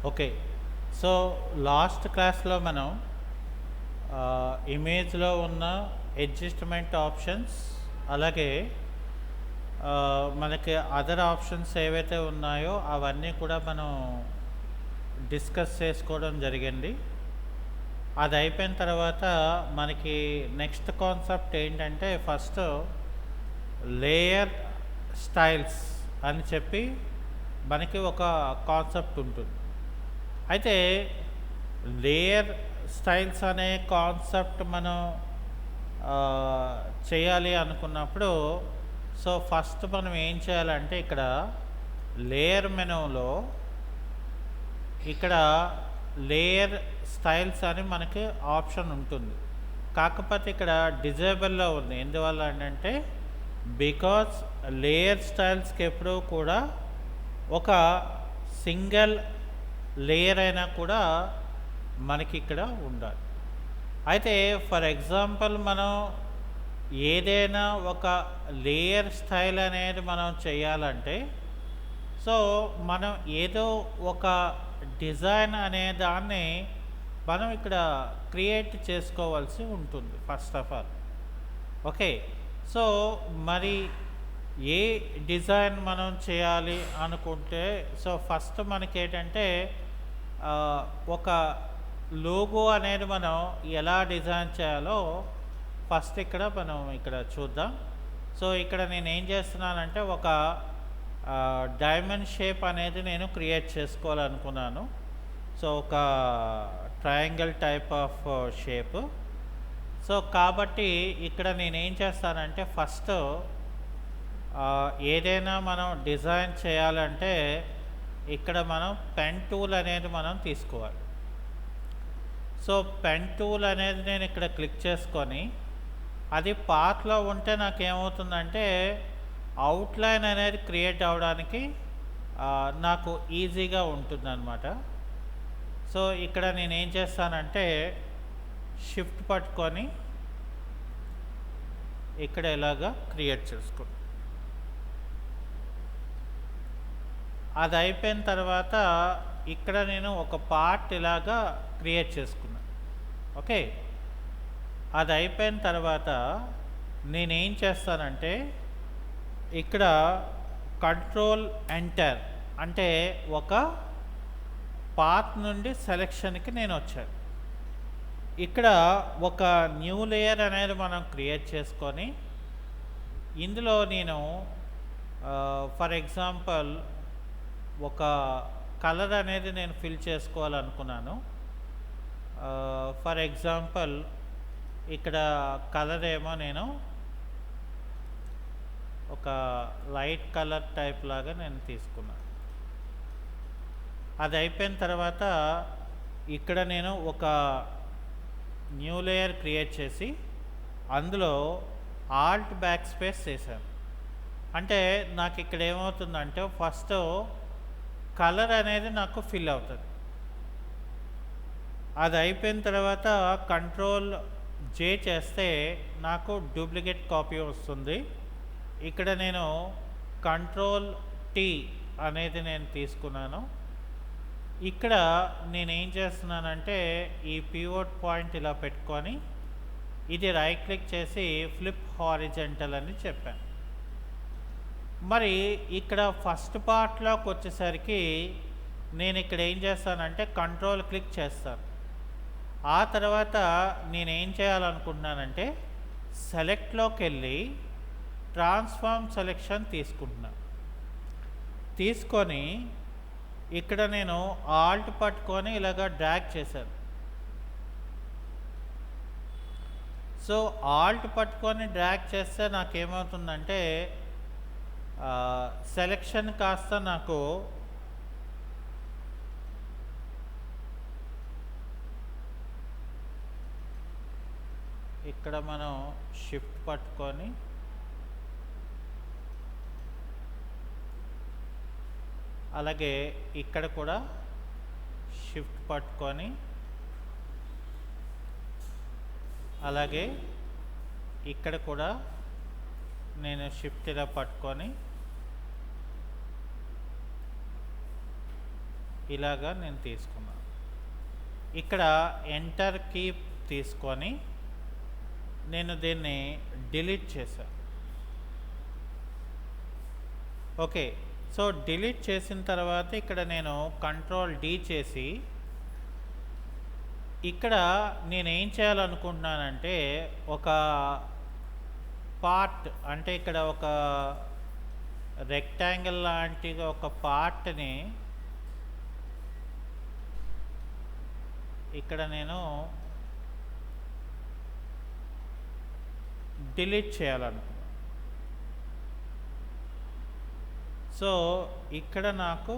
Okay. So, last క్లాస్‌లో మనం ఇమేజ్‌లో ఉన్న అడ్జస్ట్‌మెంట్ ఆప్షన్స్, అలాగే మనకి అదర్ ఆప్షన్స్ ఏవైతే ఉన్నాయో అవన్నీ కూడా మనం డిస్కస్ చేసుకోవడం జరిగింది. అది అయిపోయిన తర్వాత మనకి నెక్స్ట్ కాన్సెప్ట్ ఏంటంటే ఫస్ట్ లేయర్ స్టైల్స్ అని చెప్పి మనకి ఒక కాన్సెప్ట్ ఉంటుంది. అయితే లేయర్ స్టైల్స్ అనే కాన్సెప్ట్ మనం ఆ, చేయాలి అనుకున్నప్పుడు సో ఫస్ట్ మనం ఏం చేయాలంటే ఇక్కడ లేయర్ మెనూలో ఇక్కడ లేయర్ స్టైల్స్ అని మనకి ఆప్షన్ ఉంటుంది. కాకపోతే ఇక్కడ డిజేబుల్లో ఉంది. ఎందువల్ల అంటే బికాజ్ లేయర్ స్టైల్స్కి ఎప్పుడూ కూడా ఒక సింగిల్ లేయర్ అయినా కూడా మనకి ఇక్కడ ఉండాలి. అయితే ఫర్ ఎగ్జాంపుల్ మనం ఏదైనా ఒక లేయర్ స్టైల్ అనేది మనం చేయాలంటే సో మనం ఏదో ఒక డిజైన్ అనే దాన్ని మనం ఇక్కడ క్రియేట్ చేసుకోవాల్సి ఉంటుంది first of all. Okay. So మరి ఏ డిజైన్ మనం చేయాలి అనుకుంటే సో ఫస్ట్ మనకి ఏంటంటే ఒక లోగో అనేది మనం ఎలా డిజైన్ చేయాలో ఫస్ట్ ఇక్కడ మనం ఇక్కడ చూద్దాం. సో ఇక్కడ నేను ఏం చేస్తున్నానంటే ఒక డైమండ్ షేప్ అనేది నేను క్రియేట్ చేసుకోవాలనుకున్నాను. సో ఒక triangle type of shape. So కాబట్టి ఇక్కడ నేనేం చేస్తానంటే ఫస్ట్ ఏదైనా మనం డిజైన్ చేయాలంటే ఇక్కడ మనం పెన్ టూల్ అనేది మనం తీసుకోవాలి. సో పెన్ టూల్ అనేది నేను ఇక్కడ క్లిక్ చేసుకొని అది పాత్లో ఉంటే నాకు ఏమవుతుందంటే అవుట్లైన్ అనేది క్రియేట్ అవ్వడానికి నాకు ఈజీగా ఉంటుందన్నమాట. సో ఇక్కడ నేనేం చేస్తానంటే షిఫ్ట్ పట్టుకొని ఇక్కడ ఇలాగా క్రియేట్ చేసుకుంటాను. అది అయిపోయిన తర్వాత ఇక్కడ నేను ఒక పార్ట్ ఇలాగా క్రియేట్ చేసుకున్నాను. ఓకే. అది అయిపోయిన తర్వాత నేనేం చేస్తానంటే ఇక్కడ కంట్రోల్ ఎంటర్ అంటే ఒక పాత్ నుండి సెలెక్షన్కి నేను వచ్చాను. ఇక్కడ ఒక న్యూ లేయర్ అనేది మనం క్రియేట్ చేసుకొని ఇందులో నేను ఫర్ ఎగ్జాంపుల్ ఒక కలర్ అనేది నేను ఫిల్ చేసుకోవాలనుకున్నాను. ఫర్ ఎగ్జాంపుల్ ఇక్కడ కలర్ ఏమో నేను ఒక లైట్ కలర్ టైప్ లాగా నేను తీసుకున్నాను. అది అయిపోయిన తర్వాత ఇక్కడ నేను ఒక న్యూ లేయర్ క్రియేట్ చేసి అందులో ఆల్ట్ బ్యాక్ స్పేస్ చేశాను. అంటే నాకు ఇక్కడ ఏమవుతుందంటే ఫస్ట్ కలర్ అనేది నాకు ఫిల్ అవుతుంది. అది అయిపోయిన తర్వాత కంట్రోల్ జే చేస్తే నాకు డూప్లికేట్ కాపీ వస్తుంది. ఇక్కడ నేను కంట్రోల్ టీ అనేది నేను తీసుకున్నాను. ఇక్కడ నేనేం చేస్తున్నానంటే ఈ పివోట్ పాయింట్ ఇలా పెట్టుకొని ఇది రైట్ క్లిక్ చేసి ఫ్లిప్ హారిజెంటల్ అని చెప్పాను. మరి ఇక్కడ ఫస్ట్ పార్ట్లోకి వచ్చేసరికి నేను ఇక్కడ ఏం చేస్తానంటే కంట్రోల్ క్లిక్ చేస్తాను. ఆ తర్వాత నేనేం చేయాలనుకుంటున్నానంటే సెలెక్ట్లోకి వెళ్ళి ట్రాన్స్ఫార్మ్ సెలెక్షన్ తీసుకుంటున్నాను. తీసుకొని ఇక్కడ నేను ఆల్ట్ పట్టుకొని ఇలాగ డ్రాగ్ చేశాను. సో ఆల్ట్ పట్టుకొని డ్రాగ్ చేస్తే నాకేమవుతుందంటే సెలెక్షన్ కాస్త నాకు ఇక్కడ మనం షిఫ్ట్ పట్టుకొని అలాగే ఇక్కడ కూడా షిఫ్ట్ పట్టుకొని అలాగే ఇక్కడ కూడా నేను షిఫ్ట్ ఇలా పట్టుకొని ఇలాగా నేను తీసుకున్నాను. ఇక్కడ ఎంటర్ కీ తీసుకొని నేను దీన్ని డిలీట్ చేశాను. ఓకే, సో డిలీట్ చేసిన తర్వాత ఇక్కడ నేను కంట్రోల్ డి చేసి ఇక్కడ నేనేం చేయాలనుకుంటున్నానంటే ఒక పార్ట్, అంటే ఇక్కడ ఒక రెక్టాంగిల్ లాంటిగా ఒక పార్ట్ని ఇక్కడ నేను డిలీట్ చేయాలనుకున్నాను. సో ఇక్కడ నాకు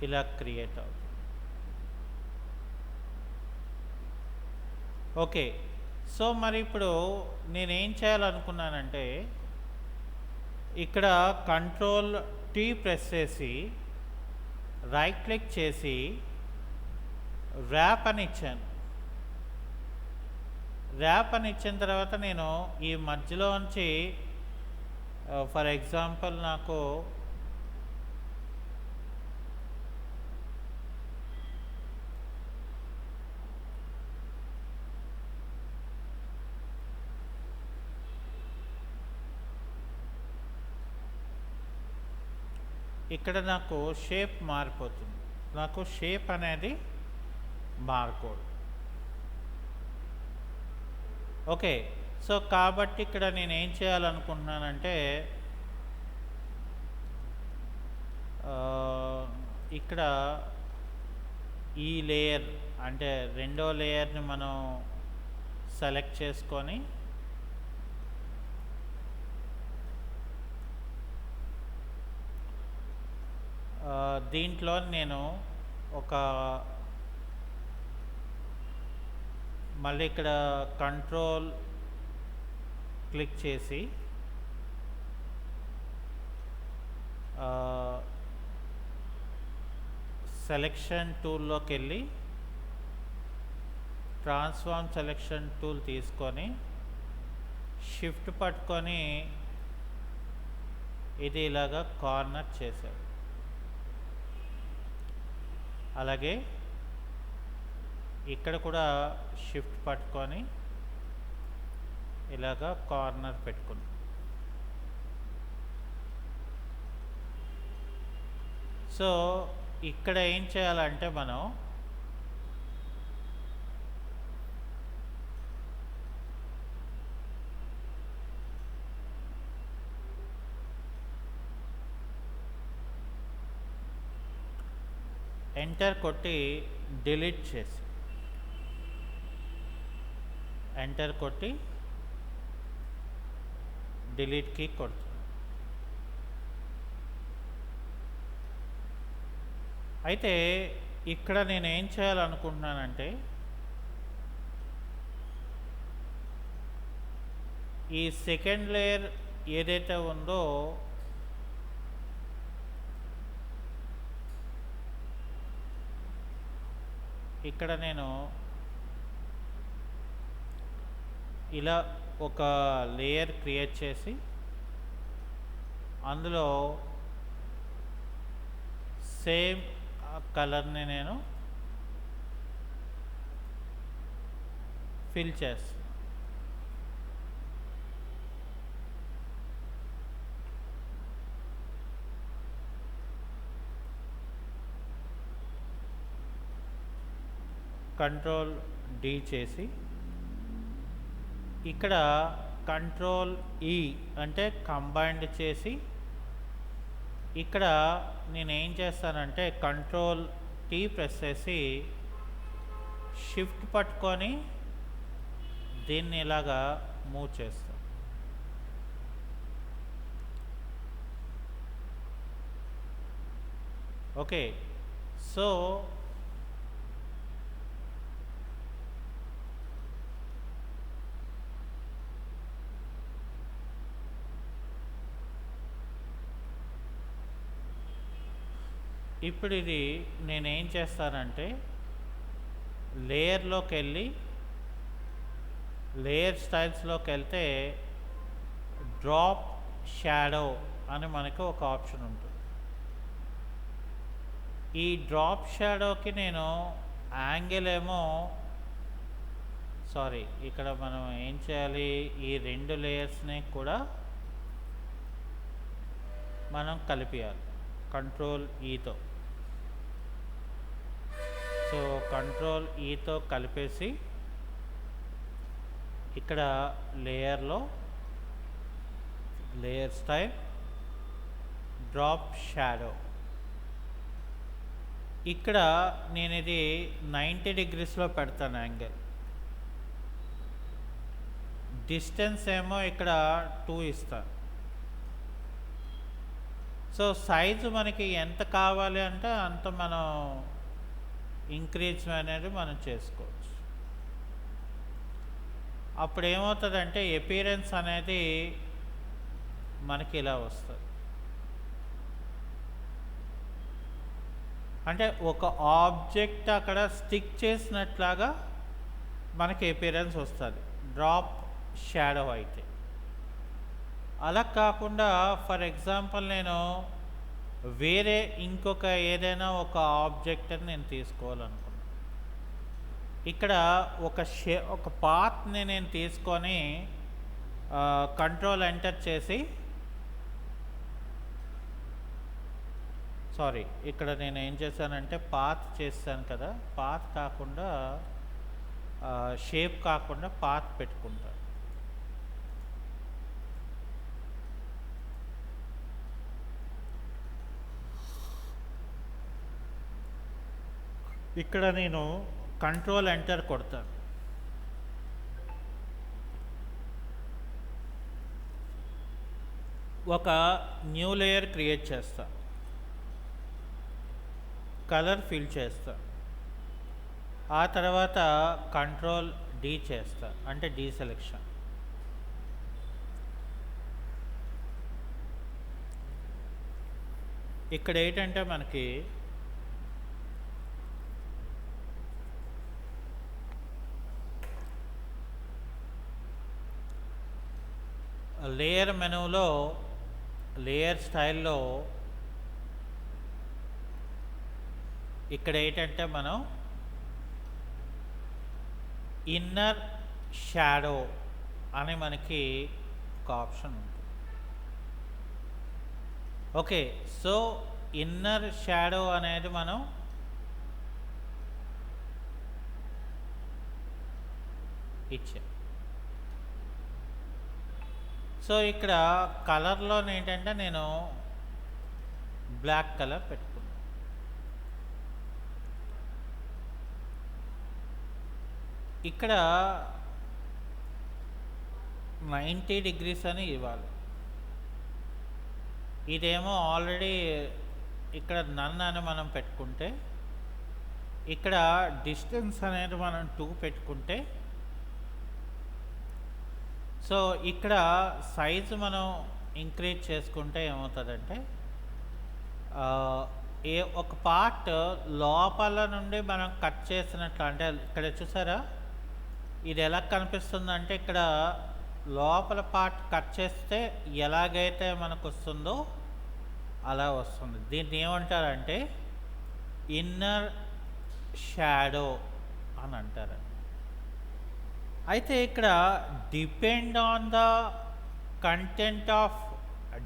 ఇలా క్రియేట్ అవుతుంది. ఓకే, సో మరి ఇప్పుడు నేనేం చేయాలనుకున్నానంటే ఇక్కడ కంట్రోల్ టీ ప్రెస్ చేసి రైట్ క్లిక్ చేసి ర్యాప్ అని ఇచ్చాను. ర్యాప్ అని ఇచ్చిన తర్వాత నేను ఈ మధ్యలోంచి ఫర్ ఎగ్జాంపుల్ నాకు ఇక్కడ నాకు షేప్ మారిపోతుంది. నాకు షేప్ అనేది మారకూడదు. ఓకే, సో కాబట్టి ఇక్కడ నేను ఏం చేయాలనుకుంటున్నానంటే ఇక్కడ ఈ లేయర్, అంటే రెండో లేయర్ని మనం సెలెక్ట్ చేసుకొని దీంట్లో నేను ఒక మళ్ళీ ఇక్కడ కంట్రోల్ క్లిక్ చేసి సెలెక్షన్ టూల్లోకి వెళ్ళి ట్రాన్స్ఫార్మ్ సెలెక్షన్ టూల్ తీసుకొని షిఫ్ట్ పట్టుకొని ఇది ఇలాగా కార్నర్ చేశారు. అలాగే ఇక్కడ కూడా షిఫ్ట్ పట్టుకొని ఇలాగా కార్నర్ పెట్టుకున్నాం. సో ఇక్కడ ఏం చేయాలంటే మనం ఎంటర్ కొట్టి డిలీట్ చేసి ఎంటర్ కొట్టి డిలీట్ కీ కొడుతుంది. అయితే ఇక్కడ నేను ఏం చేయాలనుకుంటున్నానంటే ఈ సెకండ్ లేయర్ ఏదైతే ఉందో ఇక్కడ నేను ఇలా ఒక లేయర్ క్రియేట్ చేసి అందులో సేమ్ కలర్ని నేను ఫిల్ చేస్తాను. కంట్రోల్ డి చేసి ఇక్కడ కంట్రోల్ ఈ అంటే కంబైన్డ్ చేసి ఇక్కడ నేను ఏం చేస్తానంటే కంట్రోల్ టీ ప్రెస్ చేసి షిఫ్ట్ పట్టుకొని దీన్ని ఇలాగా మూవ్ చేస్తాను. ఓకే, సో ఇప్పుడు ఇది నేనేం చేస్తానంటే లేయర్లోకి వెళ్ళి లేయర్ స్టైల్స్లోకి వెళ్తే డ్రాప్ షాడో అని మనకు ఒక ఆప్షన్ ఉంటుంది. ఈ డ్రాప్ షాడోకి నేను యాంగిల్ ఏమో సారీ ఇక్కడ మనం ఏం చేయాలి, ఈ 2 లేయర్స్ని కూడా మనం కలిపియాలి కంట్రోల్ ఈతో. సో కంట్రోల్ ఈతో కలిపేసి ఇక్కడ లేయర్లో లేయర్ స్టైల్ డ్రాప్ షాడో, ఇక్కడ నేను ఇది 90 డిగ్రీస్లో పెడతాను యాంగిల్. డిస్టెన్స్ ఏమో ఇక్కడ 2 ఇస్తాను. సో సైజు మనకి ఎంత కావాలి అంటే అంత మనం ఇంక్రీజ్ అనేది మనం చేసుకోవచ్చు. అప్పుడు ఏమవుతుందంటే ఎపిరెన్స్ అనేది మనకి ఇలా వస్తుంది. అంటే ఒక ఆబ్జెక్ట్ అక్కడ స్టిక్ చేసినట్లాగా మనకి ఎపిరెన్స్ వస్తుంది డ్రాప్ షాడో అయితే. అలా కాకుండా ఫర్ ఎగ్జాంపుల్ నేను వేరే ఇంకొక ఏదైనా ఒక ఆబ్జెక్ట్ని నేను తీసుకోవాలనుకున్నాను. ఇక్కడ ఒక పాత్ని నేను తీసుకొని కంట్రోల్ ఎంటర్ చేసి సారీ ఇక్కడ నేను ఏం చేశానంటే పాత్ చేశాను కదా, పాత్ కాకుండా షేప్ కాకుండా పాత్ పెట్టుకుంటాను. ఇక్కడ నేను కంట్రోల్ ఎంటర్ కొడతాను. ఒక న్యూ లేయర్ క్రియేట్ చేస్తా, కలర్ ఫిల్ చేస్తా, ఆ తర్వాత కంట్రోల్ డి చేస్తా, అంటే డీ సెలెక్షన్. ఇక్కడ ఏంటంటే మనకి లేయర్ మెనూలో లేయర్ స్టైల్లో ఇక్కడ ఏంటంటే మనం ఇన్నర్ షాడో అని మనకి ఒక ఆప్షన్ ఉంటుంది. ఓకే, సో ఇన్నర్ షాడో అనేది మనం ఇచ్చాం. సో ఇక్కడ కలర్లో ఏంటంటే నేను బ్లాక్ కలర్ పెట్టుకున్నాను. ఇక్కడ 90 డిగ్రీస్ అని ఇవ్వాలి. ఇదేమో ఆల్రెడీ ఇక్కడ నన్ అని మనం పెట్టుకుంటే, ఇక్కడ డిస్టెన్స్ అనేది మనం 2 పెట్టుకుంటే, సో ఇక్కడ సైజు మనం ఇంక్రీజ్ చేసుకుంటే ఏమవుతుందంటే ఒక పార్ట్ లోపల నుండి మనం కట్ చేసినట్లు, అంటే ఇక్కడ చూసారా ఇది ఎలా కనిపిస్తుందంటే ఇక్కడ లోపల పార్ట్ కట్ చేస్తే ఎలాగైతే మనకు వస్తుందో అలా వస్తుంది. దీన్ని ఏమంటారంటే ఇన్నర్ షాడో అని అంటారు. అయితే ఇక్కడ depend on the content of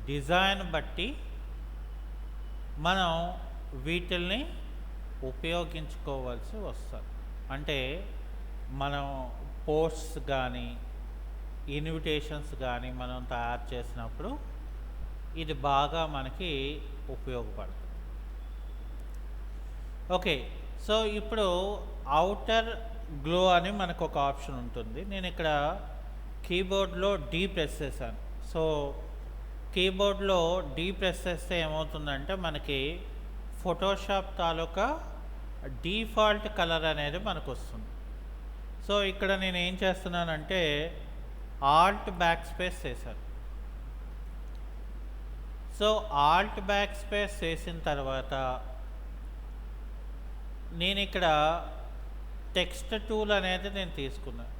design బట్టి మనం వీటిల్ని ఉపయోగించుకోవాల్సి వస్తుంది. అంటే మనం పోస్ట్స్ కానీ ఇన్విటేషన్స్ కానీ మనం తయారు చేసినప్పుడు ఇది బాగా మనకి ఉపయోగపడుతుంది. ఓకే, సో ఇప్పుడు అవుటర్ గ్లో అని మనకు ఒక ఆప్షన్ ఉంటుంది. నేను ఇక్కడ కీబోర్డ్లో డీ ప్రెస్ చేశాను. సో కీబోర్డ్లో డీ ప్రెస్ చేస్తే ఏమవుతుందంటే మనకి ఫోటోషాప్ తాలూకా డిఫాల్ట్ కలర్ అనేది మనకు వస్తుంది. సో ఇక్కడ నేను ఏం చేస్తున్నానంటే ఆల్ట్ బ్యాక్ స్పేస్ చేశాను. సో ఆల్ట్ బ్యాక్ స్పేస్ చేసిన తర్వాత నేను ఇక్కడ టెక్స్ట్ టూల్ అనేది నేను తీసుకున్నాను.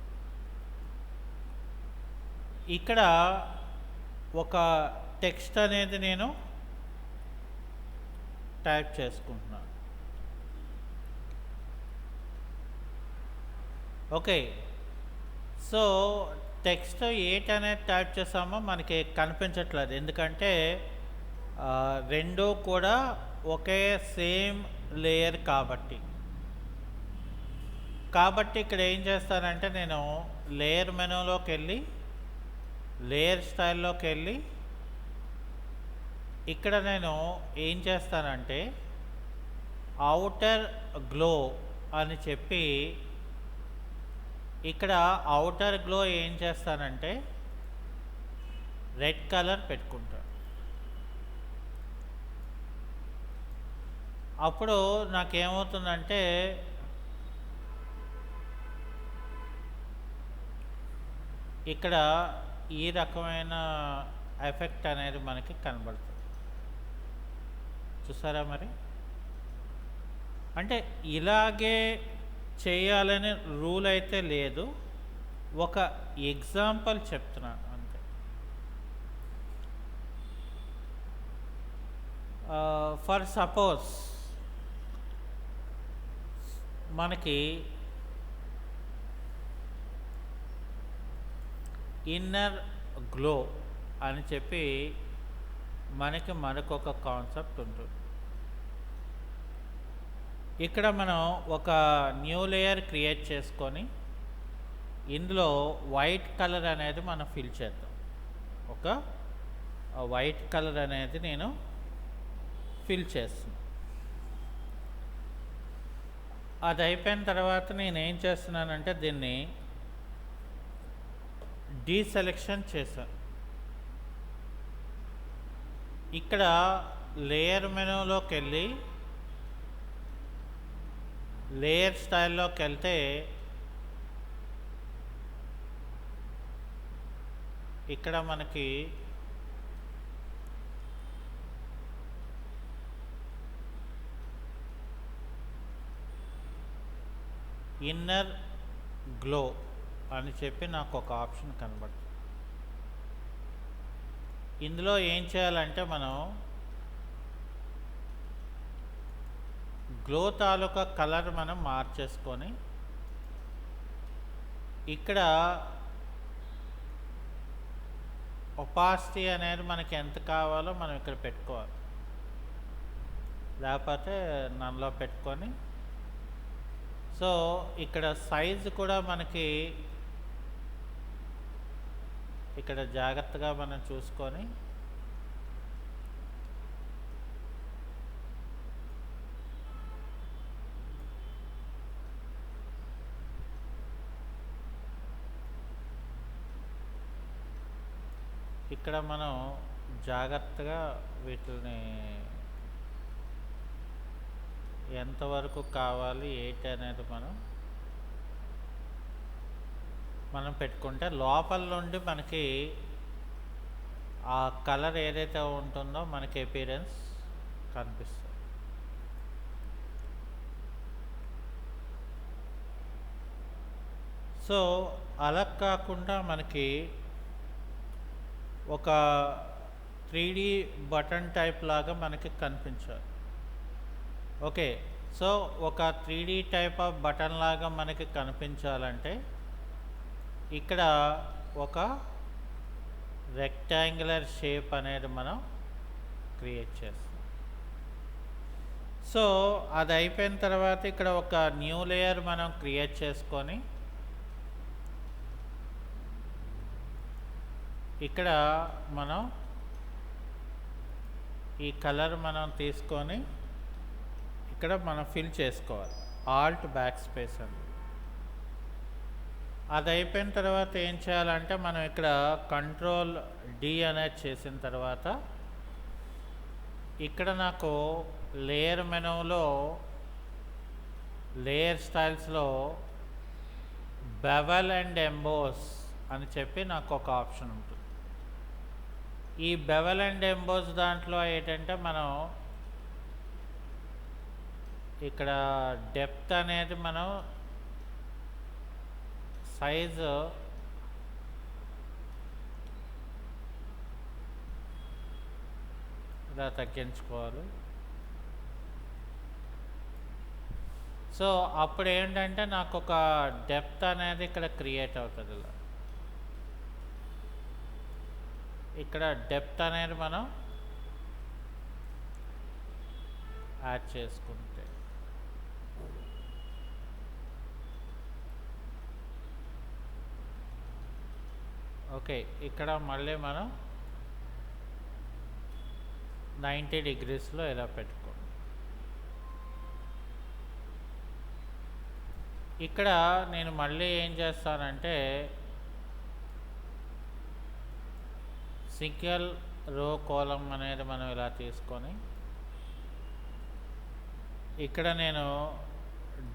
ఇక్కడ ఒక టెక్స్ట్ అనేది నేను టైప్ చేసుకుంటున్నాను. ఓకే. సో, టెక్స్ట్ ఏటనేది టైప్ చేసామో మనకి కనిపించట్లేదు. ఎందుకంటే 2 కూడా ఒకే సేమ్ లేయర్ కాబట్టి. కాబట్టి ఇక్కడ ఏం చేస్తానంటే నేను లేయర్ మెనూలోకెళ్ళి, లేయర్ స్టైల్‌లోకెళ్ళి ఇక్కడ నేను ఏం చేస్తానంటే ఔటర్ గ్లో అని చెప్పి ఇక్కడ ఔటర్ గ్లో ఏం చేస్తానంటే రెడ్ కలర్ పెట్టుకుంటాను. అప్పుడు నాకేమవుతుందంటే ఇక్కడ ఈ రకమైన ఎఫెక్ట్ అనేది మనకి కనబడుతుంది. చూసారా మరి? అంటే ఇలాగే చేయాలని రూల్ అయితే లేదు. ఒక ఎగ్జాంపుల్ చెప్తున్నాను అంతే. ఫర్ సపోజ్ మనకి ఇన్నర్ గ్లో అని చెప్పి మనకొక కాన్సెప్ట్ ఉంటుంది. ఇక్కడ మనం ఒక న్యూ లేయర్ క్రియేట్ చేసుకొని ఇందులో వైట్ కలర్ అనేది మనం ఫిల్ చేద్దాం. ఒక వైట్ కలర్ అనేది నేను ఫిల్ చేస్తున్నాను. అది అయిపోయిన తర్వాత నేను ఏం చేస్తున్నానంటే దీన్ని డీసెలెక్షన్ చేశాను. ఇక్కడ లేయర్ మెనూలోకి వెళ్ళి లేయర్ స్టైల్లోకి వెళ్తే ఇక్కడ మనకి ఇన్నర్ గ్లో అని చెప్పి నాకు ఒక ఆప్షన్ కనబడుతుంది. ఇందులో ఏం చేయాలంటే మనం గ్లో తాలూకా కలర్ మనం మార్చేసుకొని ఇక్కడ ఒపాసిటీ అనేది మనకి ఎంత కావాలో మనం ఇక్కడ పెట్టుకోవాలి. లేకపోతే నన్లో పెట్టుకొని సో ఇక్కడ సైజు కూడా మనకి ఇక్కడ జాగ్రత్తగా మనం చూసుకొని ఇక్కడ మనం జాగ్రత్తగా వీటిని ఎంతవరకు కావాలి ఏంటి అనేది మనం పెట్టుకుంటే లోపల నుండి మనకి ఆ కలర్ ఏదైతే ఉంటుందో మనకి అపియరెన్స్ కనిపిస్తుంది. సో అలా కాకుండా మనకి ఒక 3D బటన్ టైప్ లాగా మనకి కనిపించాలి. ఓకే. సో ఒక 3D టైప్ ఆఫ్ బటన్ లాగా మనకి కనిపించాలంటే ఇక్కడ ఒక రెక్టాంగులర్ షేప్ అనేది మనం క్రియేట్ చేస్తాం. సో అది అయిపోయిన తర్వాత ఇక్కడ ఒక న్యూ లేయర్ మనం క్రియేట్ చేసుకొని ఇక్కడ మనం ఈ కలర్ మనం తీసుకొని ఇక్కడ మనం ఫిల్ చేసుకోవాలి. ఆల్ట్ బ్యాక్ స్పేస్ అని. అది అయిపోయిన తర్వాత ఏం చేయాలంటే మనం ఇక్కడ కంట్రోల్ డి అనేది చేసిన తర్వాత ఇక్కడ నాకు లేయర్ మెనూలో లేయర్ స్టైల్స్లో బెవెల్ అండ్ ఎంబోస్ అని చెప్పి నాకు ఒక ఆప్షన్ ఉంటుంది. ఈ బెవెల్ అండ్ ఎంబోస్ దాంట్లో ఏంటంటే మనం ఇక్కడ డెప్త్ అనేది మనం సైజు ఇలా తగ్గించుకోవాలి. సో సో అప్పుడు ఏంటంటే నాకు ఒక డెప్త్ అనేది ఇక్కడ క్రియేట్ అవుతుంది. ఇలా ఇక్కడ డెప్త్ అనేది మనం యాడ్ చేసుకుంటే ఓకే, ఇక్కడ మళ్ళీ మనం 90 డిగ్రీస్లో ఇలా పెట్టుకోండి. ఇక్కడ నేను మళ్ళీ ఏం చేస్తానంటే సింగిల్ రో కాలమ్ అనేది మనం ఇలా తీసుకొని ఇక్కడ నేను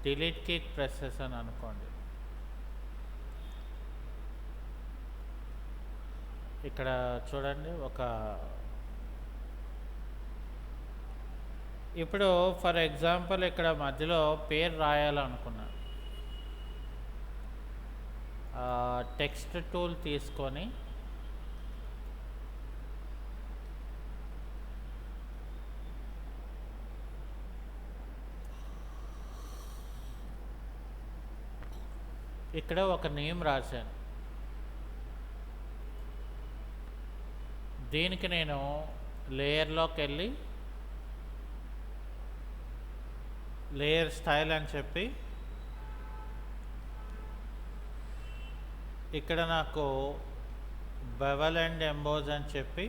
డిలీట్ కీ ప్రెస్ చేశాను అనుకోండి. ఇక్కడ చూడండి ఇప్పుడు ఫర్ ఎగ్జాంపుల్ ఇక్కడ మధ్యలో పేరు రాయాలనుకున్నాను. టెక్స్ట్ టూల్ తీసుకొని ఇక్కడ ఒక నేమ్ రాశాను. దీనికి నేను లేయర్లోకి వెళ్ళి లేయర్ స్టైల్ అని చెప్పి ఇక్కడ నాకు బెవెల్ అండ్ ఎంబోజ్ అని చెప్పి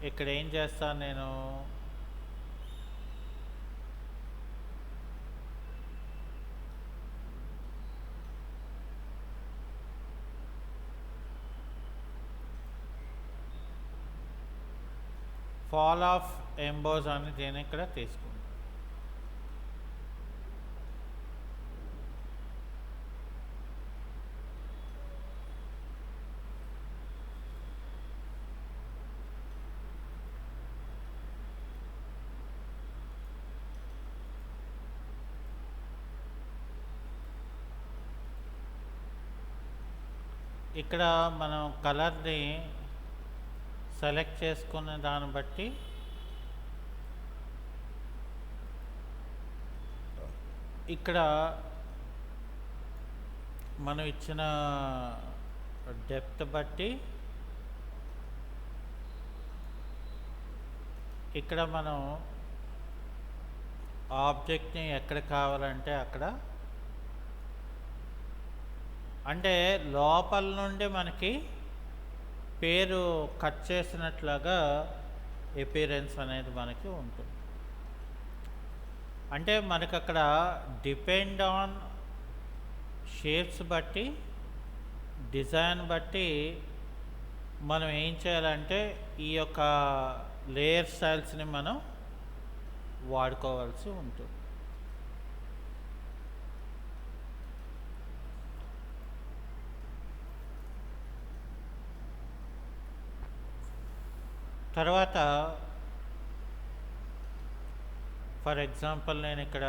ఇక్కడ ఏం చేస్తాను, నేను ఫాల్ ఆఫ్ ఎంబోజ్ అని నేను ఇక్కడ తీసుకుంటాను. ఇక్కడ మనం కలర్ని సెలెక్ట్ చేసుకునే దాన్ని బట్టి ఇక్కడ మనం ఇచ్చిన డెప్త్ బట్టి ఇక్కడ మనం ఆబ్జెక్ట్ని ఎక్కడ కావాలంటే అక్కడ, అంటే లోపల నుండి మనకి పేరు కట్ చేసినట్లుగా ఎపిరెన్స్ అనేది మనకి ఉంటుంది. అంటే మనకి అక్కడ డిపెండ్ ఆన్ షేప్స్ బట్టి, డిజైన్ బట్టి మనం ఏం చేయాలంటే ఈ యొక్క లేయర్ స్టైల్స్ని మనం వాడుకోవాల్సి ఉంటుంది. తర్వాత ఫర్ ఎగ్జాంపుల్ నేను ఇక్కడ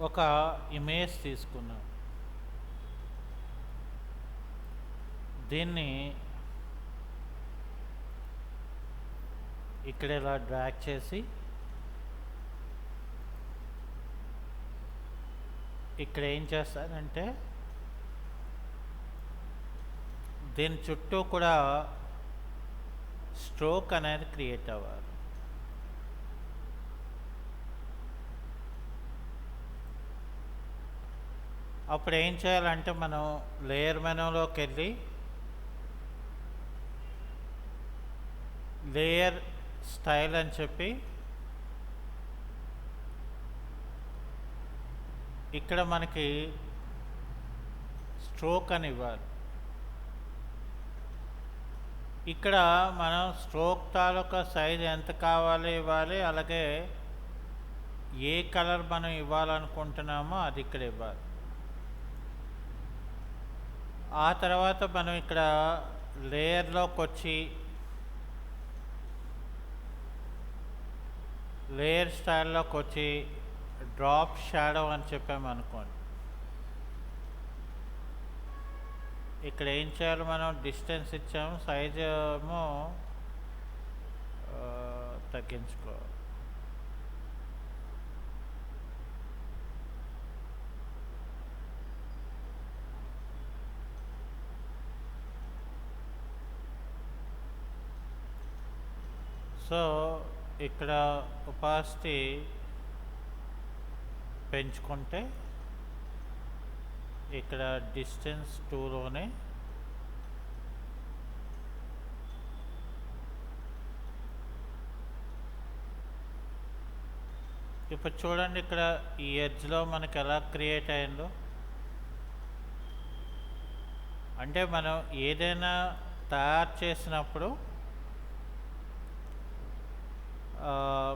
ఒక ఇమేజ్ తీసుకున్నాను. దీన్ని ఇక్కడ ఇలా డ్రాగ్ చేసి ఇక్కడ ఏం చేస్తానంటే దీని చుట్టూ కూడా స్ట్రోక్ అనేది క్రియేట్ అవ్వాలి. అప్పుడు ఏం చేయాలంటే మనం లేయర్ మెనూలోకి వెళ్ళి లేయర్ స్టైల్ అని చెప్పి ఇక్కడ మనకి స్ట్రోక్ అని ఇవ్వాలి. ఇక్కడ మనం స్ట్రోక్ తాలూకా సైజ్ ఎంత కావాలి ఇవ్వాలి, అలాగే ఏ కలర్ మనం ఇవ్వాలనుకుంటున్నామో అది ఇక్కడ ఇవ్వాలి. ఆ తర్వాత మనం ఇక్కడ లేయర్లోకి వచ్చి లేయర్ స్టైల్లోకి వచ్చి డ్రాప్ షాడో అని చెప్పామనుకోండి. ఇక్కడ ఏం చేయాలి, మనం డిస్టెన్స్ ఇచ్చాము, సైజ్ ఏమో తగ్గించుకోవాలి. సో ఇక్కడ ఒపాసిటీ పెంచుకుంటే ఇక్కడ డిస్టెన్స్ 2లోనే ఇప్పుడు చూడండి, ఇక్కడ ఈ ఎడ్జ్లో మనకి ఎలా క్రియేట్ అయిందో. అంటే మనం ఏదైనా తయారు చేసినప్పుడు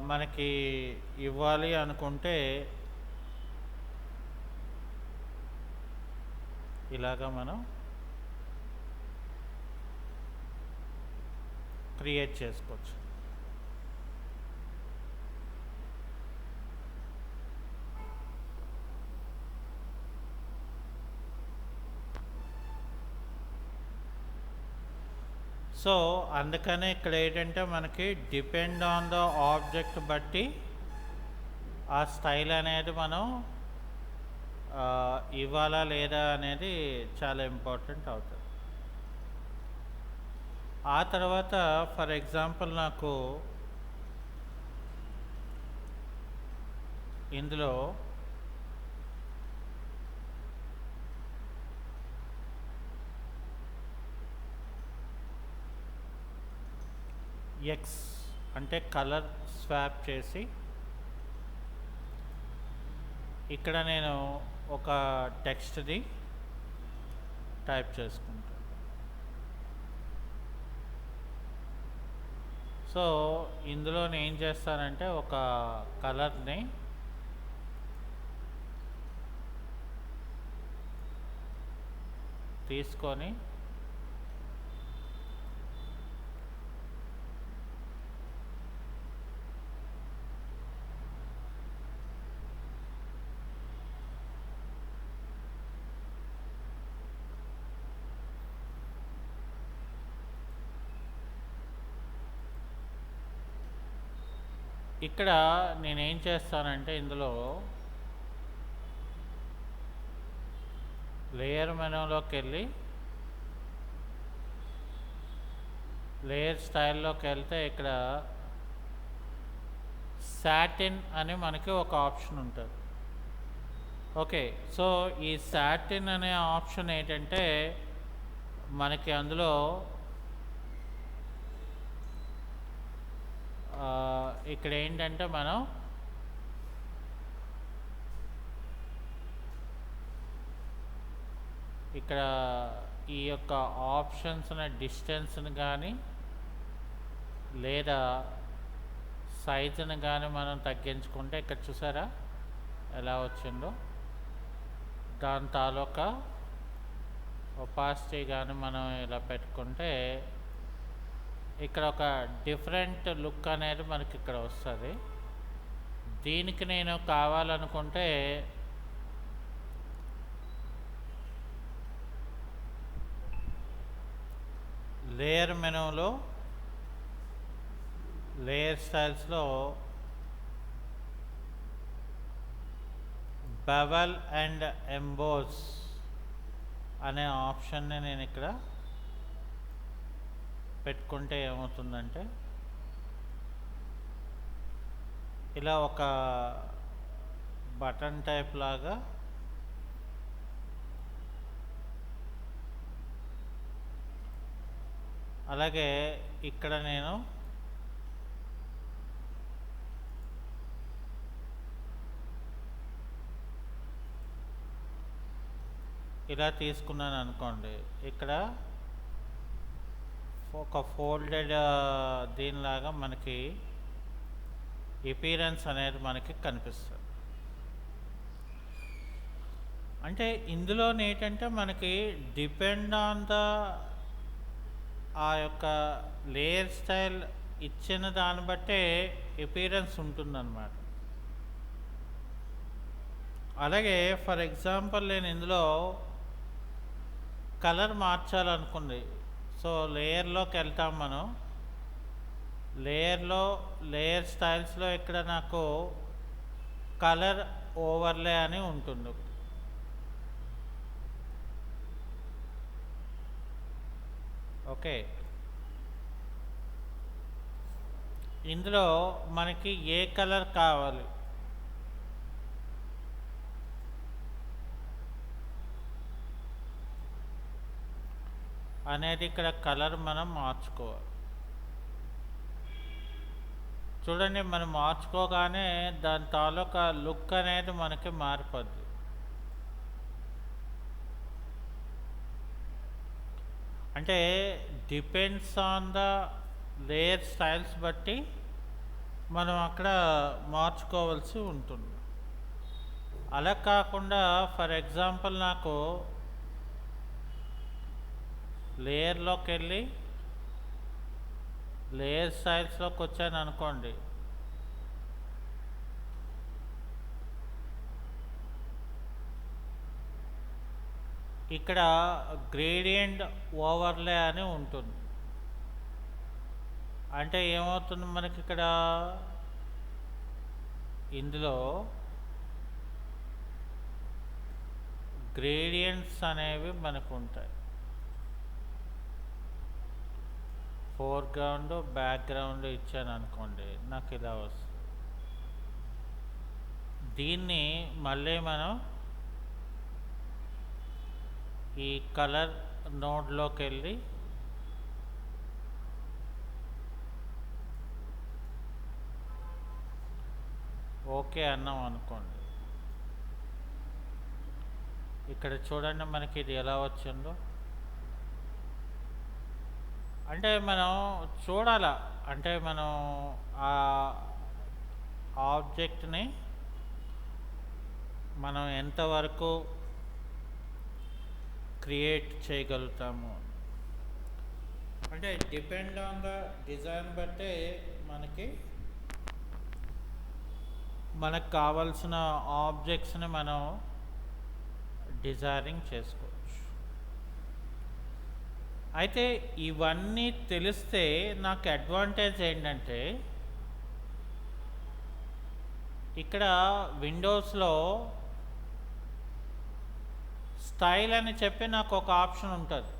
మనకి ఇవ్వాలి అనుకుంటే ఇలాగా మనం క్రియేట్ చేసుకోవచ్చు. సో అందుకనే ఇక్కడ ఏంటంటే మనకి డిపెండ్ ఆన్ ద ఆబ్జెక్ట్ బట్టి ఆ స్టైల్ అనేది మనం ఇవ్వాలా లేదా అనేది చాలా ఇంపార్టెంట్ అవుతుంది. ఆ తర్వాత ఫర్ ఎగ్జాంపుల్ నాకు ఇందులో ఎక్స్ అంటే కలర్ స్వాప్ చేసి ఇక్కడ నేను ఒక టెక్స్ట్ది టైప్ చేసుకుంటాను. సో ఇందులో నేను ఏం చేస్తానంటే ఒక కలర్ని తీసుకొని ఇక్కడ నేనేం చేస్తానంటే ఇందులో లేయర్ మెనూలోకి వెళ్ళి లేయర్ స్టైల్లోకి వెళ్తే ఇక్కడ సాటిన్ అని మనకి ఒక ఆప్షన్ ఉంటుంది. ఓకే, సో ఈ సాటిన్ అనే ఆప్షన్ ఏంటంటే మనకి అందులో ఇక్కడ ఏంటంటే మనం ఇక్కడ ఈ యొక్క ఆప్షన్స్ని డిస్టెన్స్ని కానీ లేదా సైజుని కానీ మనం తగ్గించుకుంటే ఇక్కడ చూసారా ఎలా వచ్చిందో, దాని తాలూకా ఒపాసిటీ కానీ మనం ఇలా పెట్టుకుంటే ఇక్కడ ఒక డిఫరెంట్ లుక్ అనేది మనకి ఇక్కడ వస్తుంది. దీనికి నేను కావాలనుకుంటే లేయర్ మెనూలో లేయర్ స్టైల్స్లో బెవెల్ అండ్ ఎంబోస్ అనే ఆప్షన్ని నేను ఇక్కడ పెట్టుకుంటే ఏమవుతుందంటే ఇలా ఒక బటన్ టైప్ లాగా అలాగే ఇక్కడ నేను ఇలా తీసుకున్నాను అనుకోండి, ఇక్కడ ఒక ఫోల్డెడ్ దీనిలాగా మనకి అపియరెన్స్ అనేది మనకి కనిపిస్తుంది. అంటే ఇందులో ఏంటంటే మనకి డిపెండ్ ఆన్ ద ఆ యొక్క లేయర్ స్టైల్ ఇచ్చిన దాన్ని బట్టే అపియరెన్స్ ఉంటుందన్నమాట. అలాగే ఫర్ ఎగ్జాంపుల్ నేను ఇందులో కలర్ మార్చాలనుకుంది. సో లేయర్లోకి వెళ్తాం మనం. లేయర్ స్టైల్స్లో ఇక్కడ నాకు కలర్ ఓవర్లే అని ఉంటుంది. ఓకే, ఇందులో మనకి ఏ కలర్ కావాలి అనేది ఇక్కడ కలర్ మనం మార్చుకోవాలి. చూడండి, మనం మార్చుకోగానే దాని తాలూకా లుక్ అనేది మనకి మారిపోద్ది. అంటే depends on the layer styles బట్టి మనం అక్కడ మార్చుకోవాల్సి ఉంటుంది. అలా కాకుండా ఫర్ ఎగ్జాంపుల్ నాకు లేయర్లోకి వెళ్ళి లేయర్ స్టైల్స్లోకి వచ్చాను అనుకోండి, ఇక్కడ గ్రేడియంట్ ఓవర్లే అని ఉంటుంది. అంటే ఏమవుతుంది మనకి ఇక్కడ ఇందులో గ్రేడియంట్స్ అనేవి మనకు ఉంటాయి. ఫోర్గ్రౌండ్ బ్యాక్గ్రౌండ్ ఇచ్చాను అనుకోండి, నాకు ఇలా వస్తుంది. దీన్ని మళ్ళీ మనం ఈ కలర్ నోడ్లోకి వెళ్ళి ఓకే అన్నాం అనుకోండి, ఇక్కడ చూడండి మనకి ఇది ఎలా వచ్చిందో. అంటే మనం చూడాల, అంటే మనం ఆ ఆబ్జెక్ట్ని మనం ఎంతవరకు క్రియేట్ చేయగలుగుతాము. అంటే డిపెండ్ ఆన్ ద డిజైన్ బట్టే మనకు కావాల్సిన ఆబ్జెక్ట్స్ని మనం డిజైనింగ్ చేసుకోవచ్చు. అయితే ఇవన్నీ తెలిస్తే నాకు అడ్వాంటేజ్ ఏంటంటే, ఇక్కడ విండోస్లో స్టైల్ అని చెప్పి నాకు ఒక ఆప్షన్ ఉంటుంది.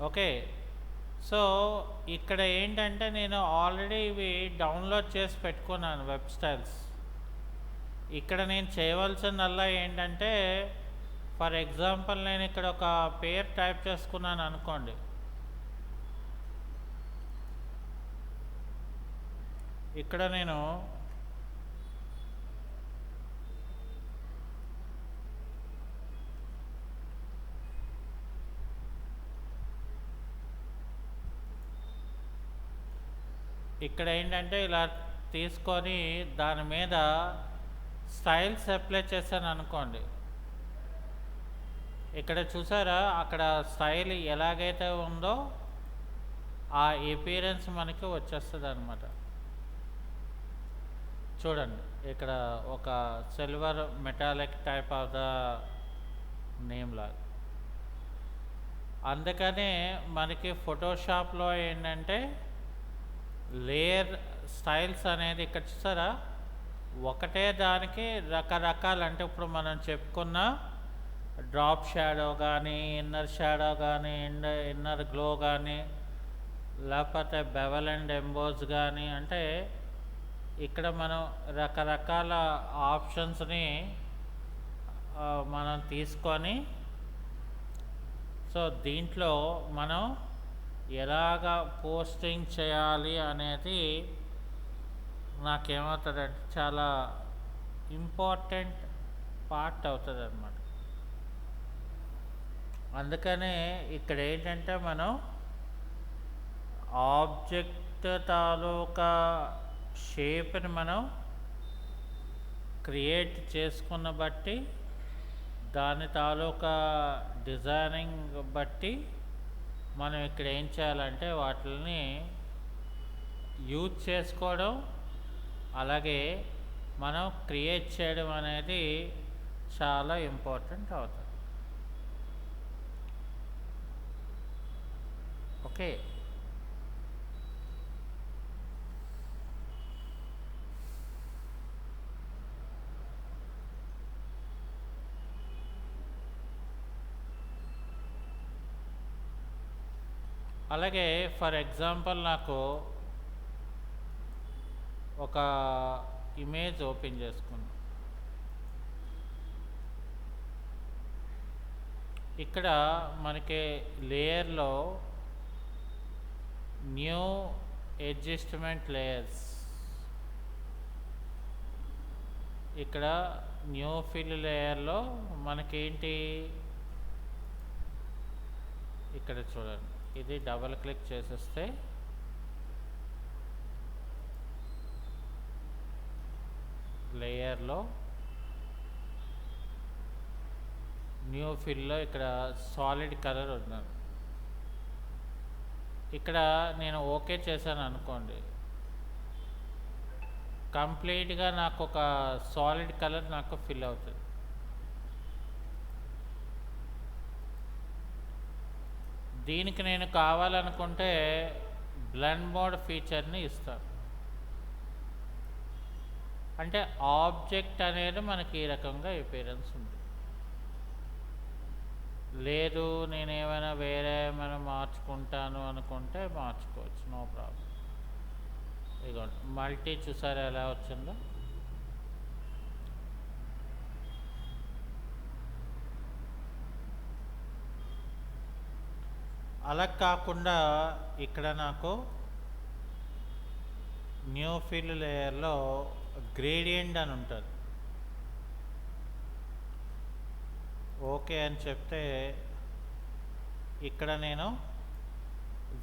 ఓకే, సో ఇక్కడ ఏంటంటే నేను ఆల్రెడీ ఇవి డౌన్లోడ్ చేసి పెట్టుకున్నాను వెబ్ స్టైల్స్. ఇక్కడ నేను చేయవలసిందల్లా ఏంటంటే, ఫర్ ఎగ్జాంపుల్ నేను ఇక్కడ ఒక పేరు టైప్ చేసుకున్నాను అనుకోండి, ఇక్కడ నేను ఇక్కడ ఏంటంటే ఇలా తీసుకొని దాని మీద స్టైల్స్ అప్లై చేశాను అనుకోండి, ఇక్కడ చూసారా అక్కడ స్టైల్ ఎలాగైతే ఉందో ఆ అపియరెన్స్ మనకి వచ్చేస్తుంది అనమాట. చూడండి, ఇక్కడ ఒక silver metallic type of the name లాగా. అందుకనే మనకి ఫోటోషాప్లో ఏంటంటే లేయర్ స్టైల్స్ అనేది ఇక్కడ చూసారా ఒకటే దానికి రకరకాల, అంటే ఇప్పుడు మనం చెప్పుకున్న డ్రాప్ షాడో కానీ, ఇన్నర్ షాడో కానీ, ఇన్నర్ గ్లో కానీ, లేకపోతే బెవెల్ అండ్ ఎంబోస్ కానీ, అంటే ఇక్కడ మనం రకరకాల ఆప్షన్స్ని మనం తీసుకొని, సో దీంట్లో మనం ఎలాగ పోస్టింగ్ చేయాలి అనేది నాకేమవుతుందంటే చాలా ఇంపార్టెంట్ పార్ట్ అవుతుంది అన్నమాట. అందుకనే ఇక్కడ ఏంటంటే మనం ఆబ్జెక్ట్ తాలూకా షేప్ని మనం క్రియేట్ చేసుకున్న బట్టి, దాని తాలూకా డిజైనింగ్ బట్టి మనం ఇక్కడ ఏం చేయాలంటే వాటిని యూజ్ చేసుకోవడం, అలాగే మనం క్రియేట్ చేయడం అనేది చాలా ఇంపార్టెంట్ అవుతుంది. ఓకే, అలాగే ఫర్ ఎగ్జాంపుల్ నాకు ఒక ఇమేజ్ ఓపెన్ చేసుకుందాం. ఇక్కడ మనకి లేయర్లో న్యూ అడ్జస్ట్మెంట్ లేయర్స్, ఇక్కడ న్యూ ఫిల్ లేయర్లో మనకేంటి, ఇక్కడ చూడండి, ఇది డబల్ క్లిక్ చేసేస్తే లేయర్లో న్యూ ఫిల్లో ఇక్కడ సాలిడ్ కలర్ ఉన్నాను. ఇక్కడ నేను ఓకే చేశాను అనుకోండి, కంప్లీట్గా నాకు ఒక సాలిడ్ కలర్ నాకు ఫిల్ అవుతుంది. దీనికి నేను కావాలనుకుంటే బ్లెండ్ మోడ్ ఫీచర్ని ఇస్తాను. అంటే ఆబ్జెక్ట్ అనేది మనకి ఈ రకంగా అపియరెన్స్ ఉంది. లేదు నేను ఏమైనా వేరే ఏమైనా మార్చుకుంటాను అనుకుంటే మార్చుకోవచ్చు, నో ప్రాబ్లం. ఇదిగోండి మల్టీ చూసారా ఎలా వచ్చిందో. అలా కాకుండా ఇక్కడ నాకు న్యూ ఫిల్ లేయర్లో గ్రేడియంట్ అని ఉంటుంది. ఓకే అని చెప్తే ఇక్కడ నేను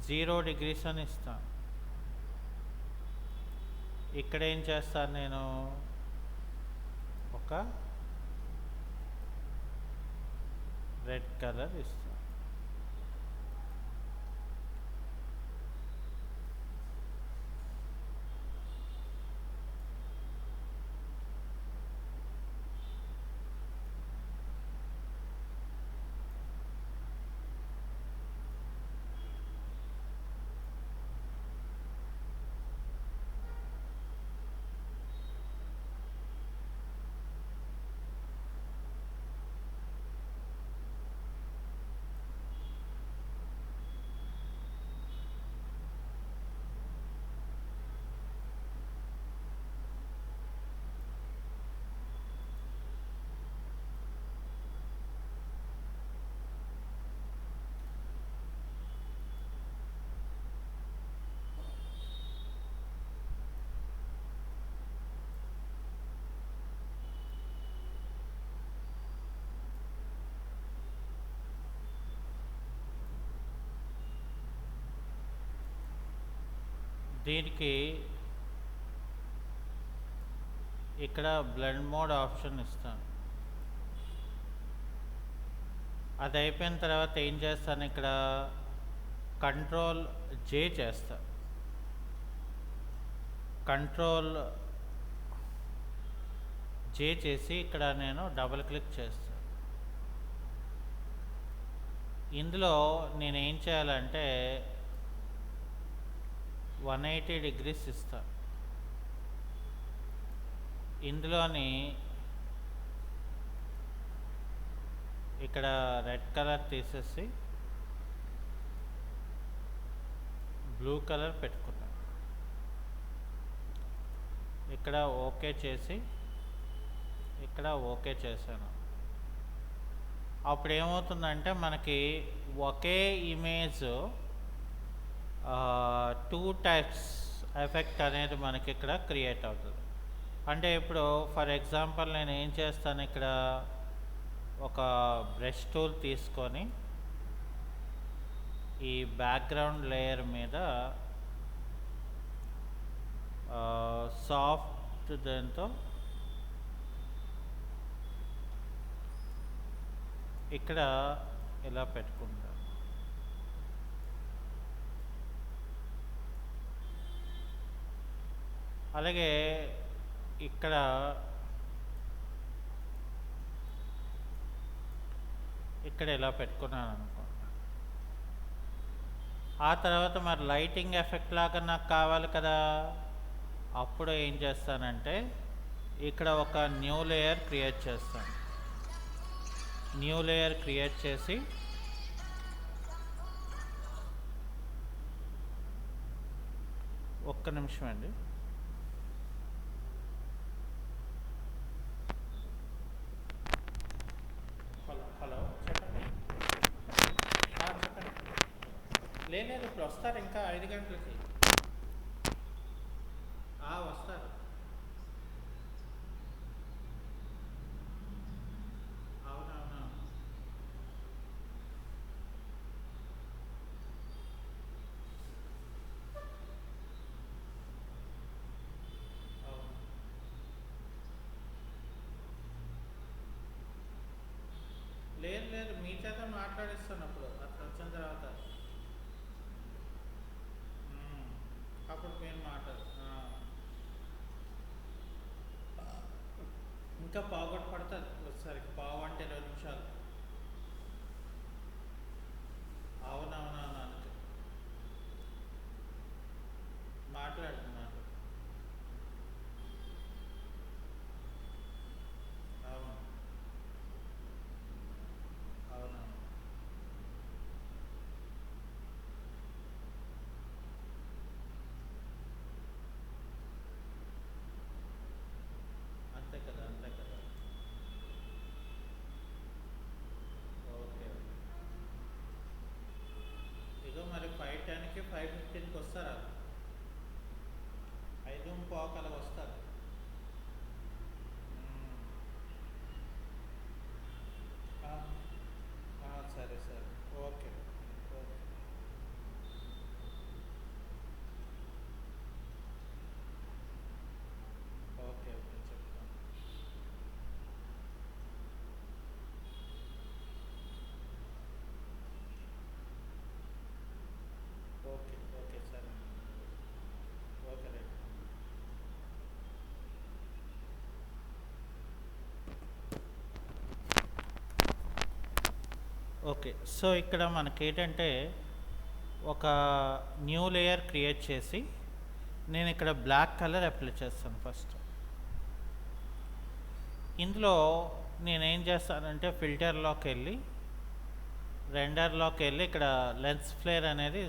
0 degrees అని ఇస్తాను. ఇక్కడ ఏం చేస్తాను, నేను ఒక రెడ్ కలర్ ఇస్తాను. దీనికి ఇక్కడ బ్లెండ్ మోడ్ ఆప్షన్ ఇస్తాను. అది అయిపోయిన తర్వాత ఏం చేస్తాను, ఇక్కడ Ctrl+J చేస్తాను. Ctrl+J చేసి ఇక్కడ నేను డబుల్ క్లిక్ చేస్తాను. ఇందులో నేను ఏం చేయాలంటే 180 degrees ఇస్తాను. ఇందులోని ఇక్కడ రెడ్ కలర్ తీసేసి బ్లూ కలర్ పెట్టుకున్నాను. ఇక్కడ ఓకే చేసి ఇక్కడ ఓకే చేశాను. అప్పుడు ఏమవుతుందంటే మనకి ఒకే ఇమేజ్ 2 types ఎఫెక్ట్ అనేది మనకి ఇక్కడ క్రియేట్ అవుతుంది. అంటే ఇప్పుడు ఫర్ ఎగ్జాంపుల్ నేను ఏం చేస్తాను, ఇక్కడ ఒక బ్రష్ టూల్ తీసుకొని ఈ బ్యాక్గ్రౌండ్ లేయర్ మీద సాఫ్ట్ దాంతో ఇక్కడ ఇలా పెట్టుకుంటాను. అలాగే ఇక్కడ ఇక్కడ ఇలా పెట్టుకున్నాను అనుకో. ఆ తర్వాత మరి లైటింగ్ ఎఫెక్ట్ లాగా నాకు కావాలి కదా, అప్పుడు ఏం చేస్తానంటే ఇక్కడ ఒక న్యూ లేయర్ క్రియేట్ చేస్తాను. న్యూ లేయర్ క్రియేట్ చేసి ఒక్క నిమిషం అండి. హలో చెప్పండి. చెప్పండి. లేదు ఇప్పుడు వస్తారు, ఇంకా 5 గంటలకి వస్తారు. అవునవును. అవును. లేదు మీ చేత మాట్లాడిస్తాను అప్పుడు, అట్లా వచ్చిన తర్వాత అప్పుడు మీరు మాట్లాడు. ఇంకా పావుగొట్టు పడుతుంది వచ్చేసరికి, పావు అంటే 20 నిమిషాలు. అవునవునవును అందుకే మాట్లాడుతున్నాను. అవును అవునవును. అంతే కదా, అంతే కదా. ఓకే. ఇగో మరి 5:10కి 5:15కి వస్తారా? 5:15 అలా వస్తారు. ఆ, సరే సరే. ఓకే ఓకే ఓకే ఓకే చెప్తాను. ఓకే ఓకే సరే. Okay right. ఓకే. సో ఇక్కడ మనకి ఏంటంటే ఒక న్యూ లేయర్ క్రియేట్ చేసి నేను ఇక్కడ బ్లాక్ కలర్ అప్లై చేస్తాను ఫస్ట్. ఇందులో నేనేం చేస్తానంటే ఫిల్టర్లోకి వెళ్ళి రెండర్లోకి వెళ్ళి ఇక్కడ లెన్స్ ఫ్లేర్ అనేది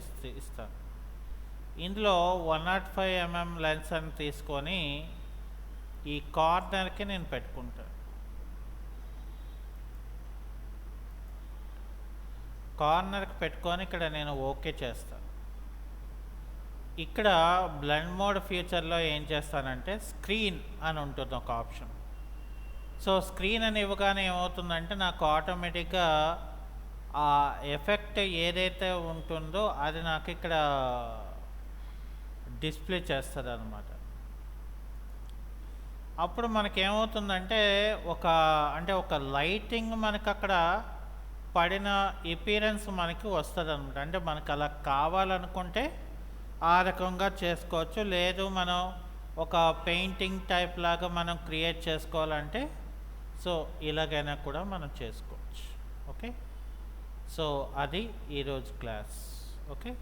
ఇస్తాను. ఇందులో 105 mm లెన్స్ అని తీసుకొని ఈ కార్నర్కి నేను పెట్టుకుంటాను. కార్నర్కి పెట్టుకొని ఇక్కడ నేను ఓకే చేస్తాను. ఇక్కడ బ్లెండ్ మోడ్ ఫీచర్లో ఏం చేస్తానంటే స్క్రీన్ అని ఉంటుంది ఒక ఆప్షన్. సో స్క్రీన్ అని ఇవ్వగానే ఏమవుతుందంటే నాకు ఆటోమేటిక్గా ఆ ఎఫెక్ట్ ఏదైతే ఉంటుందో అది నాకు ఇక్కడ డిస్ప్లే చేస్తుంది అనమాట. అప్పుడు మనకేమవుతుందంటే ఒక లైటింగ్ మనకు అక్కడ పడిన ఎపిరెన్స్ మనకి వస్తుంది అనమాట. అంటే మనకు అలా కావాలనుకుంటే ఆ రకంగా చేసుకోవచ్చు. లేదు మనం ఒక పెయింటింగ్ టైప్ లాగా మనం క్రియేట్ చేసుకోవాలంటే సో ఇలాగైనా కూడా మనం చేసుకోవచ్చు. ఓకే. సో అది ఈరోజు క్లాస్. ఓకే.